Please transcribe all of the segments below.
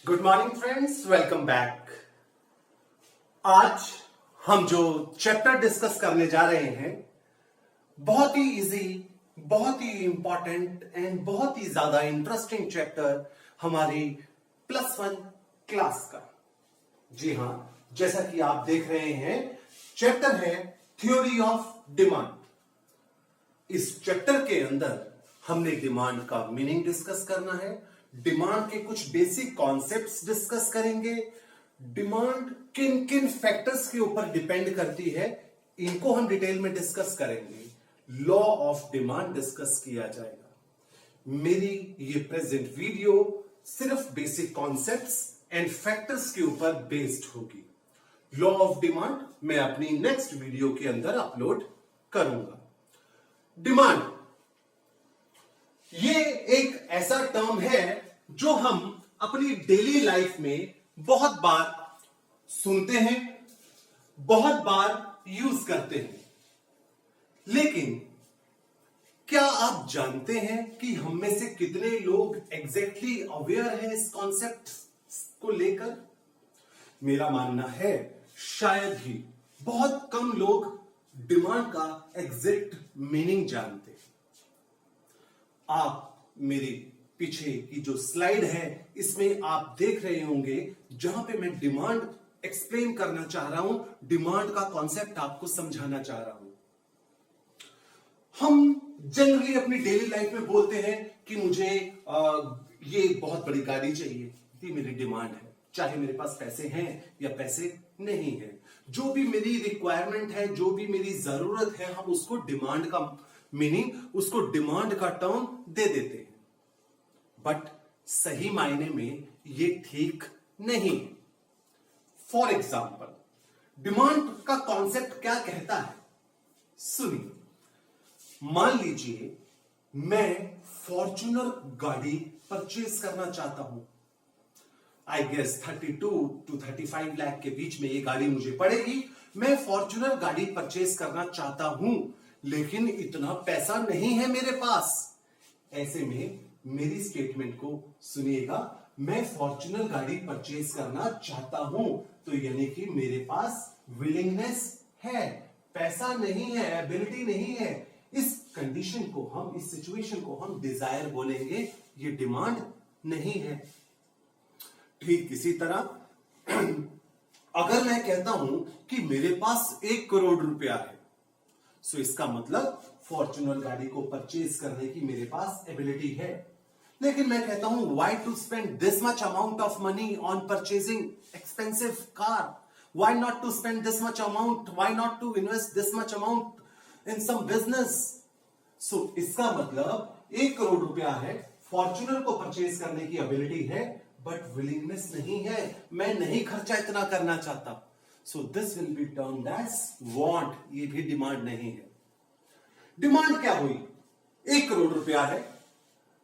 Good morning friends, welcome back. आज हम जो चैप्टर डिस्कस करने जा रहे हैं बहुत ही इजी, बहुत ही इंपॉर्टेंट एंड बहुत ही ज्यादा इंटरेस्टिंग चैप्टर हमारी +1 क्लास का। जी हां, जैसा कि आप देख रहे हैं चैप्टर है थ्योरी ऑफ डिमांड। इस चैप्टर के अंदर हमने डिमांड का मीनिंग डिस्कस करना है, डिमांड के कुछ बेसिक कॉन्सेप्ट्स डिस्कस करेंगे, डिमांड किन किन फैक्टर्स के ऊपर डिपेंड करती है इनको हम डिटेल में डिस्कस करेंगे, लॉ ऑफ डिमांड डिस्कस किया जाएगा। मेरी ये प्रेजेंट वीडियो सिर्फ बेसिक कॉन्सेप्ट्स एंड फैक्टर्स के ऊपर बेस्ड होगी। लॉ ऑफ डिमांड मैं अपनी नेक्स्ट वीडियो के अंदर अपलोड करूंगा। डिमांड ये एक ऐसा टर्म है जो हम अपनी डेली लाइफ में बहुत बार सुनते हैं, बहुत बार यूज करते हैं, लेकिन क्या आप जानते हैं कि हम में से कितने लोग एग्जैक्टली अवेयर हैं इस कॉन्सेप्ट को लेकर? मेरा मानना है शायद ही बहुत कम लोग डिमांड का एग्जैक्ट मीनिंग जानते हैं। आप मेरे पीछे की जो स्लाइड है इसमें आप देख रहे होंगे जहां पे मैं डिमांड एक्सप्लेन करना चाह रहा हूं, डिमांड का कॉन्सेप्ट आपको समझाना चाह रहा हूं। हम जनरली अपनी डेली लाइफ में बोलते हैं कि मुझे ये बहुत बड़ी गाड़ी चाहिए, ये मेरी डिमांड है, चाहे मेरे पास पैसे हैं या पैसे नहीं है। जो भी मेरी रिक्वायरमेंट है, जो भी मेरी जरूरत है, हम उसको डिमांड का मीनिंग, उसको डिमांड का टर्म दे देते हैं। बट सही मायने में ये ठीक नहीं। फॉर एग्जाम्पल, डिमांड का कॉन्सेप्ट क्या कहता है सुनिए। मान लीजिए मैं फॉर्च्यूनर गाड़ी परचेज करना चाहता हूं। आई गेस 32 to 35 लाख के बीच में ये गाड़ी मुझे पड़ेगी। मैं फॉर्च्यूनर गाड़ी परचेज करना चाहता हूं, लेकिन इतना पैसा नहीं है मेरे पास। ऐसे में मेरी स्टेटमेंट को सुनिएगा, मैं फॉर्च्यूनर गाड़ी परचेज करना चाहता हूं, तो यानी कि मेरे पास विलिंगनेस है, पैसा नहीं है, एबिलिटी नहीं है। इस कंडीशन को हम, इस सिचुएशन को हम डिजायर बोलेंगे, ये डिमांड नहीं है। ठीक इसी तरह अगर मैं कहता हूं कि मेरे पास 1 करोड़ रुपया है, सो इसका मतलब फॉर्च्यूनर गाड़ी को परचेज करने की मेरे पास एबिलिटी है। लेकिन मैं कहता हूं why to spend this much amount of money on purchasing expensive car, why not to spend this much amount, why not to invest this much amount in some business. So इसका मतलब 1 करोड़ रुपया है, Fortuner को purchase करने की ability है, but willingness नहीं है, मैं नहीं खर्चा इतना करना चाहता। So this will be termed as want, ये भी डिमांड नहीं है। डिमांड क्या हुई? 1 करोड़ रुपया है,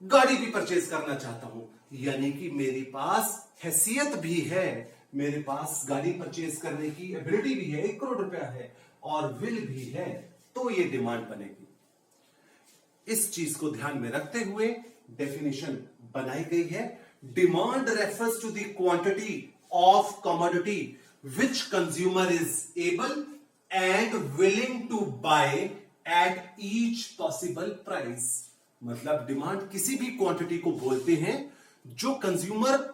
गाड़ी भी परचेज करना चाहता हूं, यानी कि मेरे पास हैसियत भी है, मेरे पास गाड़ी परचेज करने की एबिलिटी भी है, 1 करोड़ रुपया है और विल भी है, तो ये डिमांड बनेगी। इस चीज को ध्यान में रखते हुए डेफिनेशन बनाई गई है। Demand refers to the quantity of commodity which consumer is able and willing to buy at each possible price। मतलब डिमांड किसी भी क्वांटिटी को बोलते हैं जो कंज्यूमर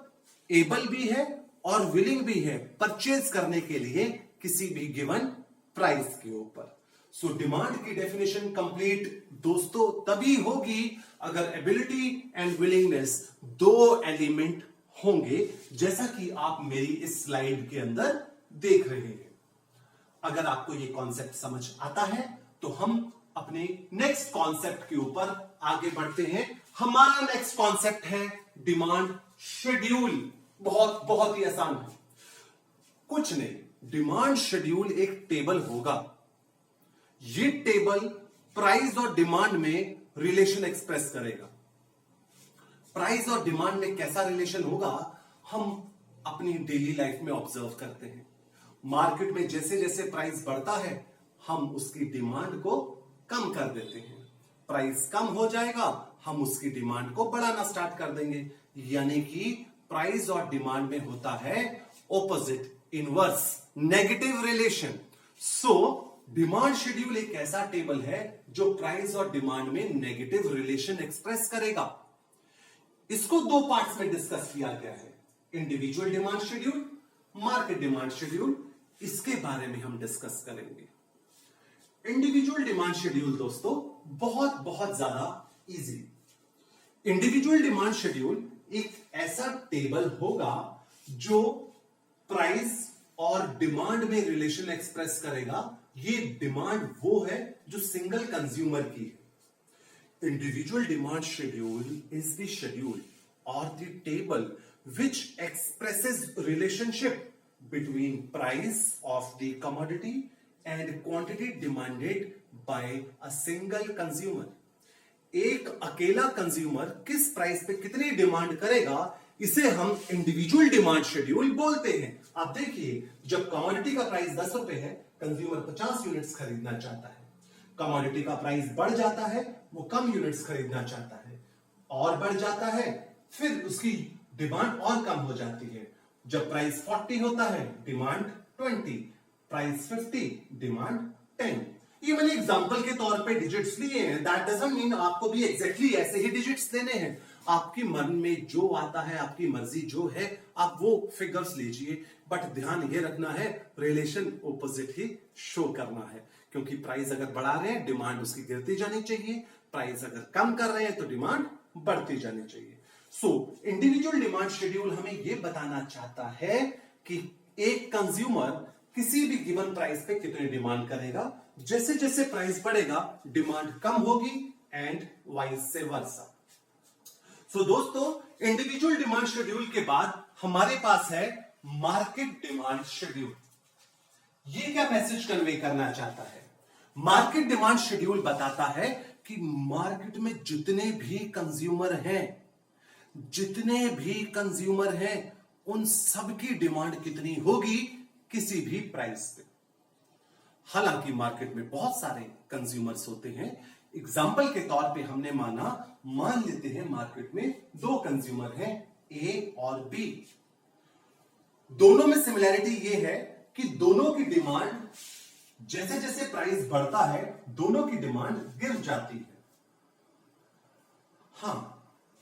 एबल भी है और विलिंग भी है परचेज करने के लिए किसी भी गिवन प्राइस के ऊपर। सो डिमांड की डेफिनेशन कंप्लीट दोस्तों तभी होगी अगर एबिलिटी एंड विलिंगनेस दो एलिमेंट होंगे, जैसा कि आप मेरी इस स्लाइड के अंदर देख रहे हैं। अगर आपको ये कॉन्सेप्ट समझ आता है तो हम अपने नेक्स्ट कॉन्सेप्ट के ऊपर आगे बढ़ते हैं। हमारा नेक्स्ट कॉन्सेप्ट है डिमांड शेड्यूल। बहुत बहुत ही आसान है, कुछ नहीं, डिमांड शेड्यूल एक टेबल होगा। ये टेबल प्राइस और डिमांड में रिलेशन एक्सप्रेस करेगा। प्राइस और डिमांड में कैसा रिलेशन होगा हम अपनी डेली लाइफ में ऑब्जर्व करते हैं। मार्केट में जैसे जैसे प्राइस बढ़ता है हम उसकी डिमांड को कम कर देते हैं, प्राइस कम हो जाएगा हम उसकी डिमांड को बढ़ाना स्टार्ट कर देंगे, यानी कि प्राइस और डिमांड में होता है opposite, inverse, negative relation. So demand schedule एक ऐसा टेबल है जो प्राइस और डिमांड में नेगेटिव रिलेशन एक्सप्रेस करेगा। इसको दो पार्ट्स में डिस्कस किया गया है, individual demand schedule, market demand schedule. इसके बारे में हम डिस्कस करेंगे। इंडिविजुअल डिमांड शेड्यूल दोस्तों बहुत बहुत ज्यादा इजी। इंडिविजुअल डिमांड शेड्यूल एक ऐसा टेबल होगा जो प्राइस और डिमांड में रिलेशन एक्सप्रेस करेगा। ये डिमांड वो है जो सिंगल कंज्यूमर की है। Individual demand schedule is the schedule or the table which expresses relationship between price of the commodity and quantity demanded by a single consumer। एक अकेला कंज्यूमर किस प्राइस पे कितनी डिमांड करेगा, इसे हम इंडिविजुअल डिमांड शेड्यूल बोलते हैं। आप देखिए, जब कमोडिटी का प्राइस 10 रुपए है, कंज्यूमर 50 यूनिट्स खरीदना चाहता है। कमोडिटी का प्राइस बढ़ जाता है, वो कम यूनिट्स खरीदना चाहता है, और बढ़ जाता है, फिर उसकी डिमांड और कम हो जाती है। जब प्राइस 40 होता है, डिमांड 20, प्राइस 50, डिमांड 10। ये मैंने एग्जांपल के तौर पे डिजिट्स लिए हैं, दैट डजंट मीन आपको भी एग्जैक्टली ऐसे ही डिजिट्स देने हैं। आपकी मन में जो आता है, आपकी मर्जी जो है, आप वो फिगर्स लीजिए, बट ध्यान ये रखना है रिलेशन ऑपोजिट ही शो करना है, क्योंकि प्राइस अगर बढ़ा रहे हैं, डिमांड उसकी गिरती जानी चाहिए, प्राइस अगर कम कर रहे हैं तो डिमांड बढ़ती जानी चाहिए। सो इंडिविजुअल डिमांड शेड्यूल हमें यह बताना चाहता है कि एक कंज्यूमर किसी भी गिवन प्राइस पे कितनी डिमांड करेगा। जैसे जैसे प्राइस बढ़ेगा, डिमांड कम होगी एंड वाइस से वर्सा। सो दोस्तों, इंडिविजुअल डिमांड शेड्यूल के बाद हमारे पास है मार्केट डिमांड शेड्यूल। ये क्या मैसेज कन्वे करना चाहता है? मार्केट डिमांड शेड्यूल बताता है कि मार्केट में जितने भी कंज्यूमर हैं, उन सबकी डिमांड कितनी होगी किसी भी प्राइस पे। हालांकि मार्केट में बहुत सारे कंज्यूमर्स होते हैं। एग्जाम्पल के तौर पे हमने मान लेते हैं मार्केट में दो कंज्यूमर हैं, ए और बी। दोनों में सिमिलैरिटी ये है कि दोनों की डिमांड जैसे जैसे प्राइस बढ़ता है, दोनों की डिमांड गिर जाती है। हां,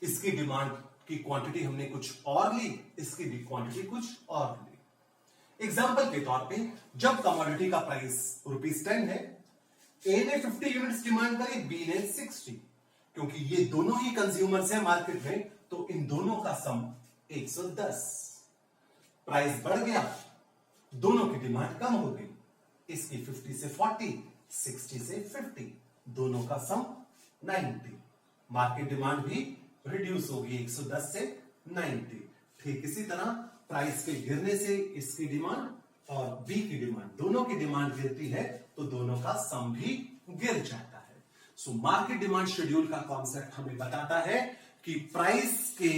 इसकी डिमांड की क्वांटिटी हमने कुछ और ली, इसकी भी क्वांटिटी कुछ और ली। एग्जाम्पल के तौर पे जब कमोडिटी का प्राइस ₹10 है, ए ने 50 यूनिट्स डिमांड करी, बी ने 60। क्योंकि ये दोनों ही कंज्यूमर्स हैं मार्केट में, तो इन दोनों का सम 110। प्राइस बढ़ गया, दोनों की डिमांड कम हो गई, इसकी 50 से 40, 60 से 50, दोनों का सम 90। मार्केट डिमांड भी रिड्यूस होगी 110 से 90। ठीक इसी तरह प्राइस के गिरने से इसकी डिमांड और बी की डिमांड, दोनों की डिमांड गिरती है तो दोनों का सम भी गिर जाता है। सो मार्केट डिमांड शेड्यूल का कॉन्सेप्ट हमें बताता है कि प्राइस के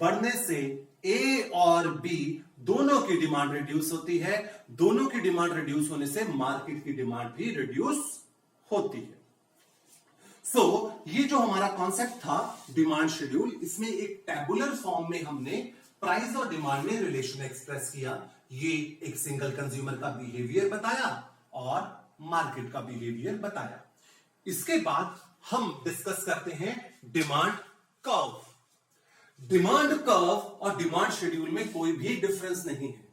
बढ़ने से ए और बी दोनों की डिमांड रिड्यूस होती है, दोनों की डिमांड रिड्यूस होने से मार्केट की डिमांड भी रिड्यूस होती है। सो ये जो हमारा कॉन्सेप्ट था डिमांड शेड्यूल, इसमें एक टेबुलर फॉर्म में हमने प्राइस और डिमांड में रिलेशन एक्सप्रेस किया। ये एक सिंगल कंज्यूमर का बिहेवियर बताया और मार्केट का बिहेवियर बताया। इसके बाद हम डिस्कस करते हैं डिमांड कर्व। डिमांड कर्व और डिमांड शेड्यूल में कोई भी डिफरेंस नहीं है।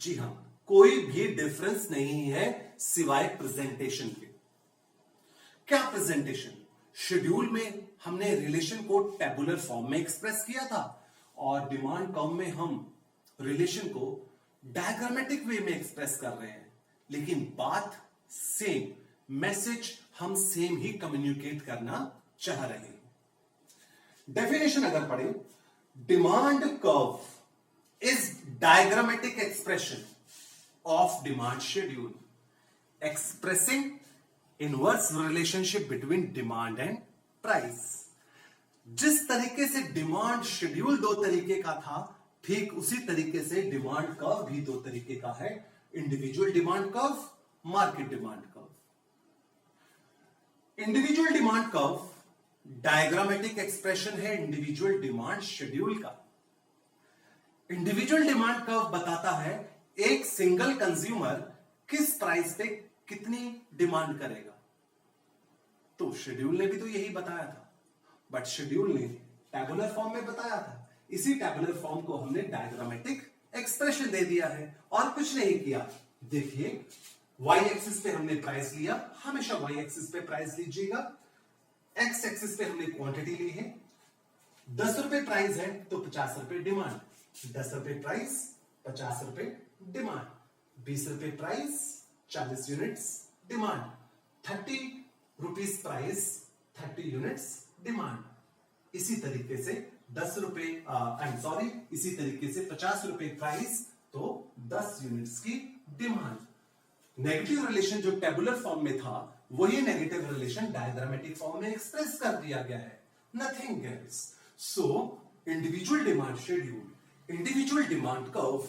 जी हां, कोई भी डिफरेंस नहीं है सिवाय प्रेजेंटेशन के। क्या प्रेजेंटेशन? शेड्यूल में हमने रिलेशन को टेबुलर फॉर्म में एक्सप्रेस किया था और डिमांड कर्व में हम रिलेशन को डायग्रामेटिक वे में एक्सप्रेस कर रहे हैं, लेकिन बात सेम, मैसेज हम सेम ही कम्युनिकेट करना चाह रहे हैं। डेफिनेशन अगर पढ़े, demand curve is diagrammatic expression of demand schedule expressing inverse relationship between demand and price. जिस तरीके से डिमांड शेड्यूल दो तरीके का था, ठीक उसी तरीके से डिमांड कर्व भी दो तरीके का है, individual demand curve, market demand curve. Individual demand curve diagrammatic expression है इंडिविजुअल डिमांड शेड्यूल का। इंडिविजुअल डिमांड कर्व बताता है एक सिंगल कंज्यूमर किस प्राइस पे कितनी डिमांड करेगा। तो शेड्यूल ने भी तो यही बताया था, बट शेड्यूल ने टैबुलर फॉर्म में बताया था। इसी टैबुलर फॉर्म को हमने डायग्रामेटिक एक्सप्रेशन दे दिया है और कुछ नहीं किया। देखिए, वाई एक्सिस पे हमने प्राइस लिया, हमेशा वाई एक्सिस पे प्राइस लीजिएगा। एक्स एक्सिस पे हमने क्वांटिटी ली है। 10 रुपए प्राइस है तो 50 रुपए डिमांड, 10 रुपए प्राइस 50 रुपए डिमांड, 20 रुपए price 40 units demand, 30 rupees price 30 units demand. इसी तरीके से 10 रुपए इसी तरीके से 50 रुपए प्राइस तो 10 यूनिट्स की डिमांड। नेगेटिव रिलेशन जो टेबुलर फॉर्म में था वही नेगेटिव रिलेशन डायग्रामेटिक फॉर्म में एक्सप्रेस कर दिया गया है, nothing else. So individual demand schedule, individual demand curve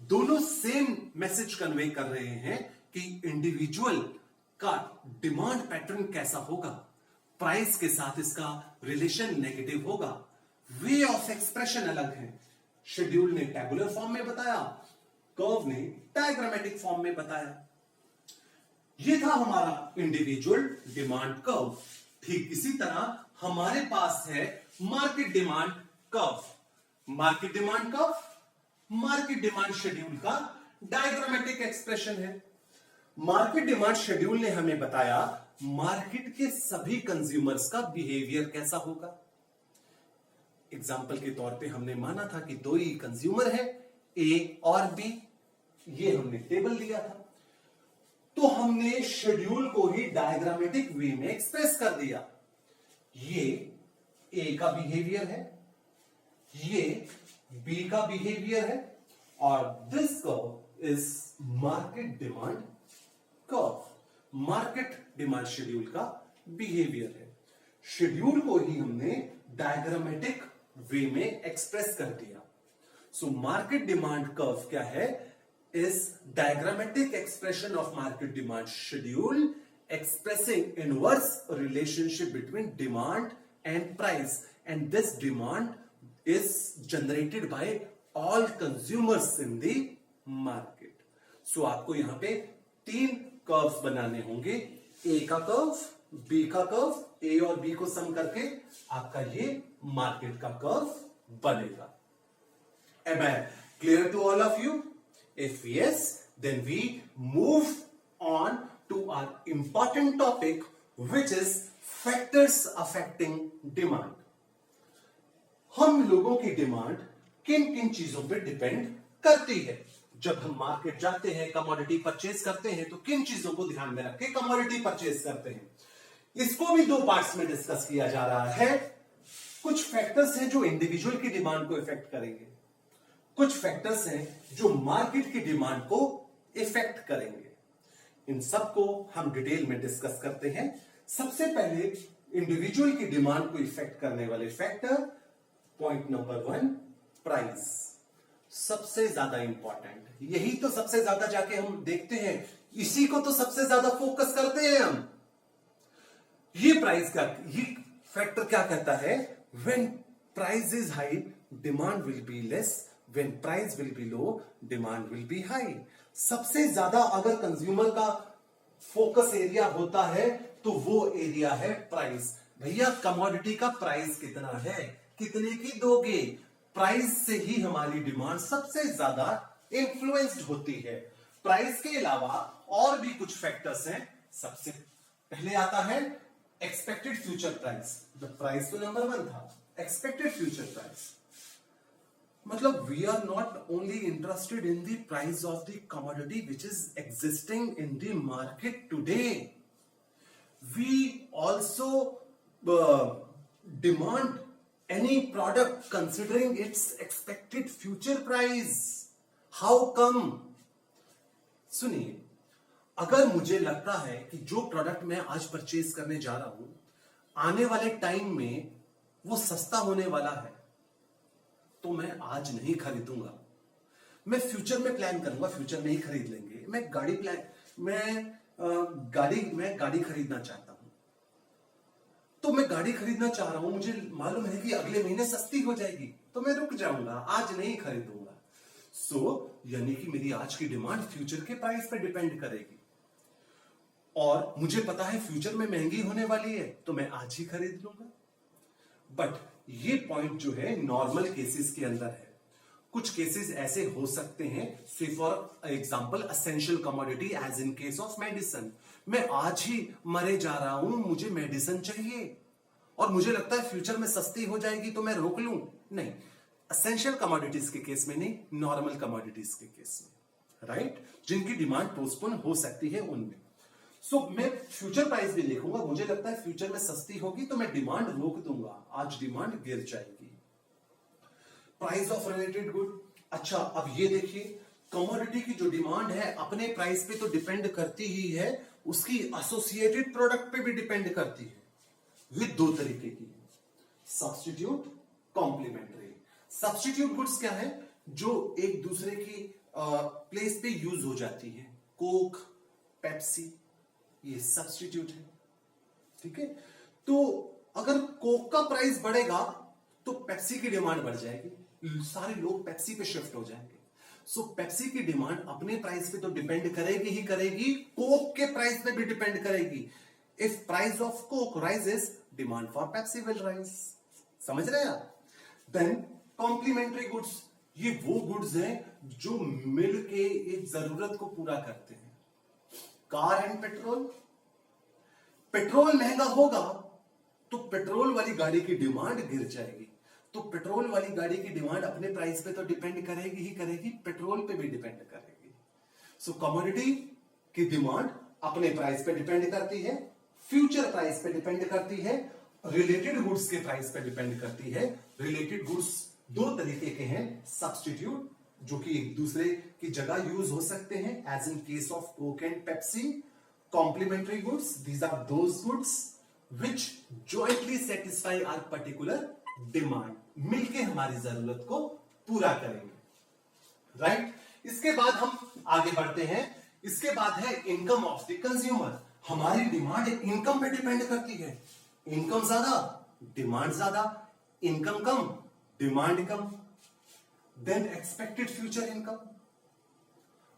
दोनों सेम मैसेज कन्वे कर रहे हैं कि इंडिविजुअल का डिमांड पैटर्न कैसा होगा, प्राइस के साथ इसका रिलेशन नेगेटिव होगा, वे ऑफ एक्सप्रेशन अलग है। शेड्यूल ने टेबुलर फॉर्म में बताया, कर्व ने डायग्रामेटिक फॉर्म में बताया। ये था हमारा इंडिविजुअल डिमांड कर्व। ठीक इसी तरह हमारे पास है market demand curve. Market demand curve market demand schedule का डायग्रामेटिक एक्सप्रेशन है। मार्केट डिमांड शेड्यूल ने हमें बताया मार्केट के सभी कंज्यूमर्स का बिहेवियर कैसा होगा। एग्जाम्पल के तौर पे हमने माना था कि दो ही कंज्यूमर है, ए और बी, ये हमने टेबल लिया था। तो हमने शेड्यूल को ही डायग्रामेटिक वे में एक्सप्रेस कर दिया। ये ए का बिहेवियर है, ये बी का बिहेवियर है, और this curve is market demand curve. Market demand schedule का बिहेवियर है। शेड्यूल को ही हमने डायग्रामेटिक वे में एक्सप्रेस कर दिया। सो मार्केट डिमांड कर्व क्या है? is diagrammatic expression of market demand schedule expressing inverse relationship between demand and price, and this demand is generated by all consumers in the market. So आपको यहां पे 3 curves बनाने होंगे, ए का curve, B का curve, ए और बी को सम करके आपका ये मार्केट का कर्व बनेगा। Am I clear to all of you? If yes, then we move on to our important topic, which is factors affecting demand. हम लोगों की डिमांड किन किन चीजों पे डिपेंड करती है। जब हम मार्केट जाते हैं, कमोडिटी परचेज करते हैं, तो किन चीजों को ध्यान में रख के कमोडिटी परचेज करते हैं, इसको भी 2 पार्ट्स में डिस्कस किया जा रहा है। कुछ फैक्टर्स हैं जो इंडिविजुअल की डिमांड को इफेक्ट करेंगे, कुछ फैक्टर्स हैं जो मार्केट की डिमांड को इफेक्ट करेंगे। इन सबको हम डिटेल में डिस्कस करते हैं। सबसे पहले इंडिविजुअल की डिमांड को इफेक्ट करने वाले फैक्टर, पॉइंट नंबर 1, प्राइस। सबसे ज्यादा इंपॉर्टेंट, यही तो सबसे ज्यादा जाके हम देखते हैं, इसी को तो सबसे ज्यादा फोकस करते हैं हम। ये प्राइस का ये फैक्टर क्या कहता है? When price is high demand will be less, when price will be low demand will be high। सबसे ज्यादा अगर कंज्यूमर का फोकस एरिया होता है तो वो एरिया है प्राइस। भैया कमोडिटी का प्राइस कितना है, कितने की दोगे, प्राइस से ही हमारी डिमांड सबसे ज्यादा इन्फ्लुएंस्ड होती है। प्राइस के अलावा और भी कुछ फैक्टर्स हैं। सबसे पहले आता है एक्सपेक्टेड फ्यूचर प्राइस। जब प्राइस तो नंबर 1 था, एक्सपेक्टेड फ्यूचर प्राइस मतलब we are not only interested in the price of the commodity which is existing in the market today, we also demand any product considering its expected future price। how come? सुनिए, अगर मुझे लगता है कि जो product मैं आज purchase करने जा रहा हूं आने वाले टाइम में वो सस्ता होने वाला है, तो मैं आज नहीं खरीदूंगा, मैं फ्यूचर में प्लान करूंगा, फ्यूचर में ही खरीद लेंगे। मैं गाड़ी खरीदना चाहता हूं, तो मैं गाड़ी खरीदना चाह रहा हूं, मुझे मालूम है कि अगले महीने सस्ती हो जाएगी, तो मैं रुक जाऊंगा, आज नहीं खरीदूंगा। यानी कि मेरी आज की डिमांड फ्यूचर के प्राइस पे डिपेंड करेगी, और मुझे पता है फ्यूचर में महंगी होने वाली है, तो मैं आज ही खरीद लूंगा। बट ये पॉइंट जो है नॉर्मल केसेस के अंदर है। कुछ केसेस ऐसे हो सकते हैं, say for example essential commodity as in case of medicine. मैं आज ही मरे जा रहा हूं, मुझे मेडिसिन चाहिए और मुझे लगता है फ्यूचर में सस्ती हो जाएगी तो मैं रोक लूं, नहीं। असेंशियल कमोडिटीज के केस में नहीं, नॉर्मल कमोडिटीज के केस में, राइट, जिनकी डिमांड पोस्टपोन हो सकती है उनमें। मैं फ्यूचर प्राइस भी देखूंगा, मुझे लगता है फ्यूचर में सस्ती होगी तो मैं डिमांड रोक दूंगा, आज डिमांड गिर जाएगी। Price of related good. अच्छा, अब ये देखिए, कमोडिटी की जो डिमांड है अपने प्राइस पे तो डिपेंड करती ही है, उसकी एसोसिएटेड प्रोडक्ट पे भी डिपेंड करती है। ये दो तरीके की है, सब्स्टिट्यूट, कॉम्प्लीमेंट्री। सब्स्टिट्यूट गुड्स क्या है? जो एक दूसरे की प्लेस पे यूज हो जाती है। कोक, पेप्सी, ये सब्स्टिट्यूट है, ठीक है। तो अगर कोक का प्राइस बढ़ेगा तो पेप्सी की डिमांड बढ़ जाएगी, सारे लोग पेप्सी पे शिफ्ट हो जाएंगे। पेप्सी की डिमांड अपने प्राइस पे तो डिपेंड करेगी ही करेगी, कोक के प्राइस पे भी डिपेंड करेगी। If price of Coke rises, demand for Pepsi will rise. समझ रहे हैं आप? देन कॉम्प्लीमेंट्री गुड्स, ये वो गुड्स हैं जो मिल के एक जरूरत को पूरा करते हैं। कार एंड पेट्रोल, पेट्रोल महंगा होगा तो पेट्रोल वाली गाड़ी की डिमांड गिर जाएगी। तो पेट्रोल वाली गाड़ी की डिमांड अपने प्राइस पे तो डिपेंड करेगी ही करेगी, पेट्रोल पे भी डिपेंड करेगी। कमोडिटी की डिमांड अपने प्राइस पे डिपेंड करती है, फ्यूचर प्राइस पे डिपेंड करती है, रिलेटेड गुड्स के प्राइस पे डिपेंड करती है। रिलेटेड गुड्स दो तरीके के हैं, सब्स्टिट्यूट जो कि एक दूसरे की जगह यूज हो सकते हैं, as in case of Coke and Pepsi. Complementary goods, these are those goods which jointly satisfy our particular demand, मिलके हमारी जरूरत को पूरा करेंगे, राइट। इसके बाद हम आगे बढ़ते हैं। इसके बाद है इनकम ऑफ द कंज्यूमर। हमारी डिमांड इनकम पे डिपेंड करती है। इनकम ज्यादा, डिमांड ज्यादा, इनकम कम, डिमांड कम। Then expected future income.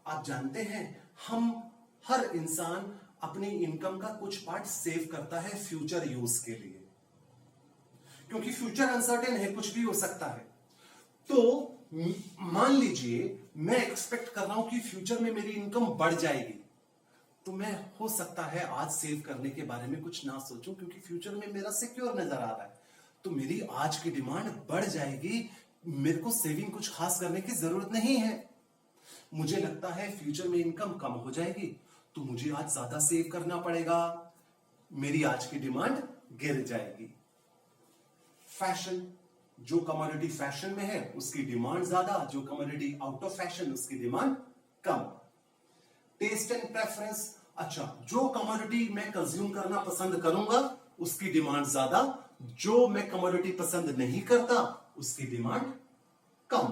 आप जानते हैं हम हर इंसान अपनी इनकम का कुछ पार्ट सेव करता है फ्यूचर यूज के लिए, क्योंकि फ्यूचर अनसर्टेन है, कुछ भी हो सकता है। तो मान लीजिए मैं एक्सपेक्ट कर रहा हूं कि फ्यूचर में मेरी इनकम बढ़ जाएगी, तो मैं हो सकता है आज सेव करने के बारे में कुछ ना सोचूं, क्योंकि फ्यूचर में मेरा सिक्योर नजर आ रहा है। तो मेरी आज की डिमांड बढ़ जाएगी, मेरे को सेविंग कुछ खास करने की जरूरत नहीं है। मुझे लगता है फ्यूचर में इनकम कम हो जाएगी, तो मुझे आज ज्यादा सेव करना पड़ेगा, मेरी आज की डिमांड गिर जाएगी। फैशन, जो कमोडिटी फैशन में है उसकी डिमांड ज्यादा, जो कमोडिटी आउट ऑफ फैशन उसकी डिमांड कम। टेस्ट एंड प्रेफरेंस, अच्छा, जो कमोडिटी मैं कंज्यूम करना पसंद करूंगा उसकी डिमांड ज्यादा, जो मैं कमोडिटी पसंद नहीं करता उसकी डिमांड कम।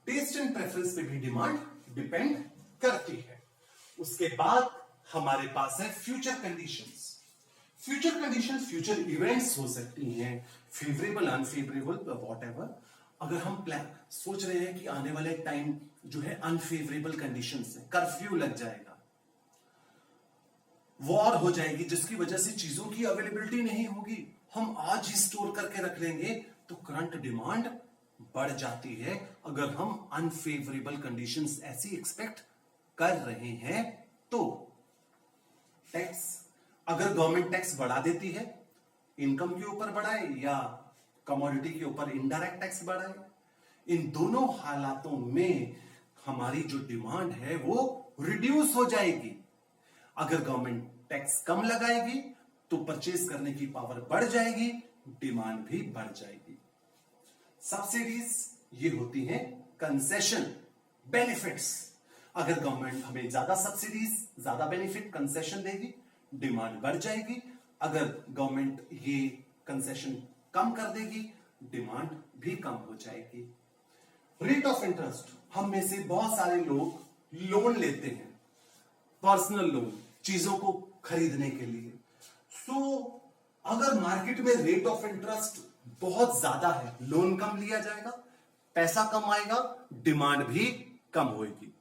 टेस्ट एंड प्रेफरेंस पे भी डिमांड डिपेंड करती है। उसके बाद हमारे पास है future conditions. Future condition future events हो सकती हैं, फेवरेबल, अनफेवरेबल, व्हाटएवर। अगर हम प्लान सोच रहे हैं कि आने वाले टाइम जो है अनफेवरेबल कंडीशंस है, कर्फ्यू लग जाएगा, वॉर हो जाएगी, जिसकी वजह से चीजों की अवेलेबिलिटी नहीं होगी, हम आज ही स्टोर करके रख लेंगे, तो करंट डिमांड बढ़ जाती है। अगर हम अनफेवरेबल कंडीशंस ऐसी एक्सपेक्ट कर रहे हैं तो टैक्स, अगर गवर्नमेंट टैक्स बढ़ा देती है, इनकम के ऊपर बढ़ाए या कमोडिटी के ऊपर इनडायरेक्ट टैक्स बढ़ाए, इन दोनों हालातों में हमारी जो डिमांड है वो रिड्यूस हो जाएगी। अगर गवर्नमेंट टैक्स कम लगाएगी तो परचेज करने की पावर बढ़ जाएगी, डिमांड भी बढ़ जाएगी। सब्सिडीज, ये होती हैं कंसेशन, बेनिफिट्स। अगर गवर्नमेंट हमें ज्यादा सब्सिडीज, ज्यादा बेनिफिट, कंसेशन देगी, डिमांड बढ़ जाएगी। अगर गवर्नमेंट ये कंसेशन कम कर देगी, डिमांड भी कम हो जाएगी। रेट ऑफ इंटरेस्ट, हम में से बहुत सारे लोग लोन लेते हैं, पर्सनल लोन, चीजों को खरीदने के लिए। अगर मार्केट में रेट ऑफ इंटरेस्ट बहुत ज्यादा है, लोन कम लिया जाएगा, पैसा कम आएगा, डिमांड भी कम होगी।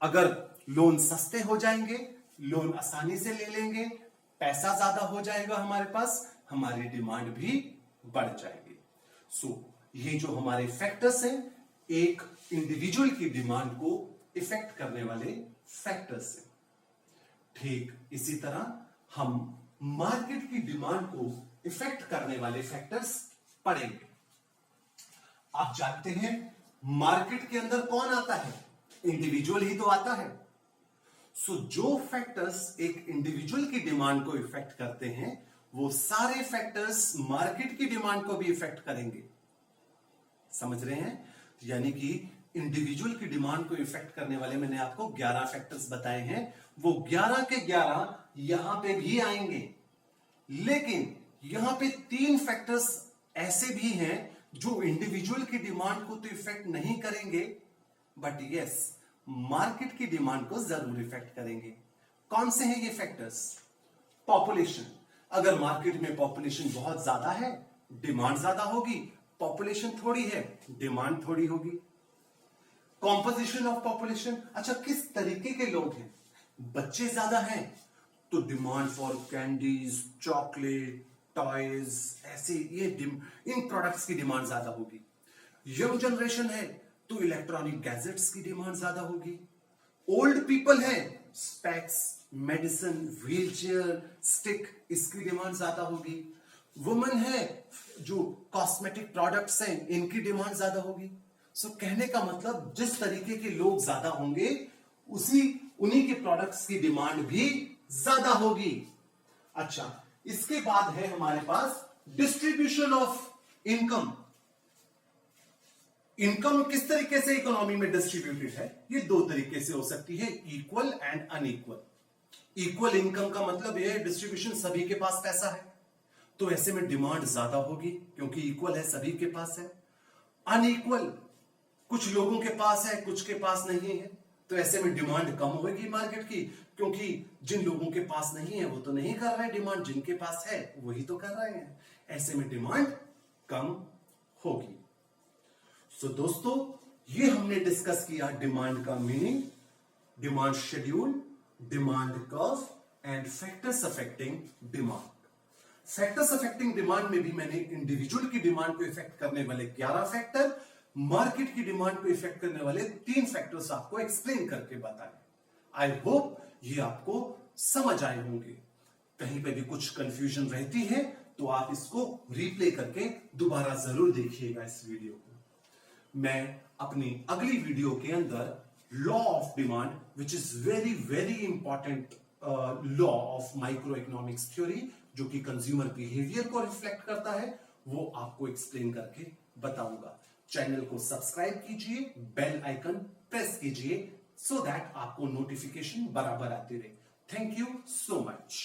अगर लोन सस्ते हो जाएंगे, लोन आसानी से ले लेंगे, पैसा ज्यादा हो जाएगा हमारे पास, हमारी डिमांड भी बढ़ जाएगी। ये जो हमारे फैक्टर्स हैं, एक इंडिविजुअल की डिमांड को इफेक्ट करने वाले फैक्टर्स हैं। ठीक इसी तरह हम मार्केट की डिमांड को इफेक्ट करने वाले फैक्टर्स पढ़ेंगे। आप जानते हैं मार्केट के अंदर कौन आता है? इंडिविजुअल ही तो आता है। जो फैक्टर्स एक इंडिविजुअल की डिमांड को इफेक्ट करते हैं, वो सारे फैक्टर्स मार्केट की डिमांड को भी इफेक्ट करेंगे। समझ रहे हैं? यानी कि इंडिविजुअल की डिमांड को इफेक्ट करने वाले मैंने आपको 11 फैक्टर्स बताए हैं, वो 11 के 11 यहां पे भी आएंगे। लेकिन यहां पे 3 फैक्टर्स ऐसे भी हैं जो इंडिविजुअल की डिमांड को तो इफेक्ट नहीं करेंगे, बट यस मार्केट की डिमांड को जरूर इफेक्ट करेंगे। कौन से हैं ये फैक्टर्स? पॉपुलेशन। अगर मार्केट में पॉपुलेशन बहुत ज्यादा है, डिमांड ज्यादा होगी, पॉपुलेशन थोड़ी है, डिमांड थोड़ी होगी। कॉम्पोजिशन ऑफ पॉपुलेशन, अच्छा किस तरीके के लोग हैं? बच्चे ज्यादा हैं तो demand for candies, chocolate, toys, ऐसे ये इन प्रोडक्ट्स की डिमांड ज्यादा होगी। यंग जनरेशन है तो इलेक्ट्रॉनिक गैजेट्स की डिमांड ज्यादा होगी। ओल्ड पीपल है, स्पेक्स, मेडिसिन, व्हीलचेयर, स्टिक, इसकी डिमांड ज्यादा होगी। वुमेन है, जो कॉस्मेटिक प्रोडक्ट्स हैं, इनकी डिमांड ज्यादा होगी। कहने का मतलब जिस तरीके के लोग ज्यादा होंगे, उन्हीं के प्रोडक्ट्स की डिमांड भी ज्यादा होगी। अच्छा, इसके बाद है हमारे पास डिस्ट्रीब्यूशन ऑफ इनकम। इनकम किस तरीके से इकोनॉमी में डिस्ट्रीब्यूटेड है? ये 2 तरीके से हो सकती है, equal and unequal. Equal income का मतलब यह है डिस्ट्रीब्यूशन, सभी के पास पैसा है तो ऐसे में डिमांड ज्यादा होगी क्योंकि इक्वल है, सभी के पास है। अनइक्वल, कुछ लोगों के पास है, कुछ के पास नहीं है, तो ऐसे में डिमांड कम होगी मार्केट की, क्योंकि जिन लोगों के पास नहीं है वो तो नहीं कर रहे डिमांड, जिनके पास है वही तो कर रहे हैं। ऐसे में डिमांड कम होगी। दोस्तों, ये हमने डिस्कस किया डिमांड का meaning, demand schedule, demand curve and factors affecting demand. Factors affecting demand में भी मैंने इंडिविजुअल की डिमांड को इफेक्ट करने वाले 11 फैक्टर, मार्केट की डिमांड को इफेक्ट करने वाले 3 फैक्टर्स आपको एक्सप्लेन करके बताए। आई होप ये आपको समझ आए होंगे। कहीं पे भी कुछ कंफ्यूजन रहती है तो आप इसको रिप्ले करके दोबारा जरूर देखिएगा इस वीडियो को। मैं अपनी अगली वीडियो के अंदर law of demand, which is very very important law of micro economics theory, जो कि कंज्यूमर बिहेवियर को रिफ्लेक्ट करता है, वो आपको एक्सप्लेन करके बताऊंगा। चैनल को सब्सक्राइब कीजिए, बेल आइकन प्रेस कीजिए, सो दैट आपको नोटिफिकेशन बराबर आती रहे। Thank you so much.